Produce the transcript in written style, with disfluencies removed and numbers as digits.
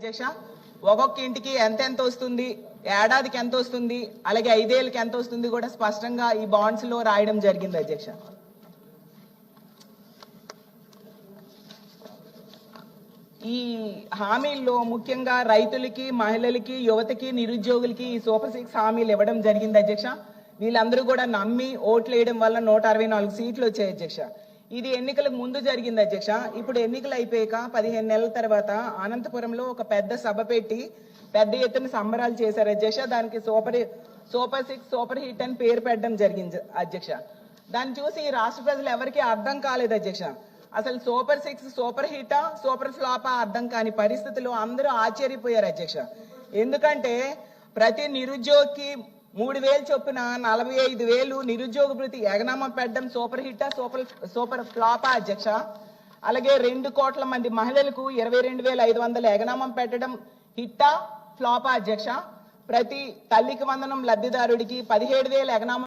అధ్యక్ష ఒక్కొక్క ఇంటికి ఎంత వస్తుంది, ఏడాదికి ఎంత వస్తుంది, అలాగే 5 ఏళ్ళకి ఎంత వస్తుంది కూడా స్పష్టంగా ఈ బాండ్స్ లో రాయడం జరిగింది అధ్యక్ష. ఈ హామీల్లో ముఖ్యంగా రైతులకి, మహిళలకి, యువతకి, నిరుద్యోగులకి ఈ సూపర్ 6 హామీలు ఇవ్వడం జరిగింది అధ్యక్ష. వీళ్ళందరూ కూడా నమ్మి ఓట్లు వేయడం వల్ల 164 సీట్లు వచ్చాయి అధ్యక్ష. ఇది ఎన్నికలకు ముందు జరిగింది అధ్యక్ష. ఇప్పుడు ఎన్నికలు అయిపోయాక 15 నెలల తర్వాత అనంతపురంలో ఒక పెద్ద సభ పెట్టి పెద్ద ఎత్తున సంబరాలు చేశారు అధ్యక్ష. దానికి సూపర్ 6 సూపర్ హిట్ అని పేరు పెట్టడం జరిగింది అధ్యక్ష. దాన్ని చూసి ఈ రాష్ట్ర ప్రజలు ఎవరికి అర్థం కాలేదు అధ్యక్ష. అసలు సూపర్ 6 సూపర్ హిటా, సూపర్ ఫ్లాపా అర్థం కాని పరిస్థితుల్లో అందరూ ఆశ్చర్యపోయారు అధ్యక్ష. ఎందుకంటే ప్రతి నిరుద్యోగికి 3,000 చొప్పున 45,000 నిరుద్యోగ భృతి ఎగనామా పెట్టడం సూపర్ హిట్టా, సూపర్ ఫ్లాపా అధ్యక్ష. అలాగే 2 కోట్ల మంది మహిళలకు 22,500 ఎగనామం పెట్టడం హిట్టా, ఫ్లాపా అధ్యక్ష. ప్రతి తల్లికి వందనం లబ్ధిదారుడికి 17,000 ఎగనామం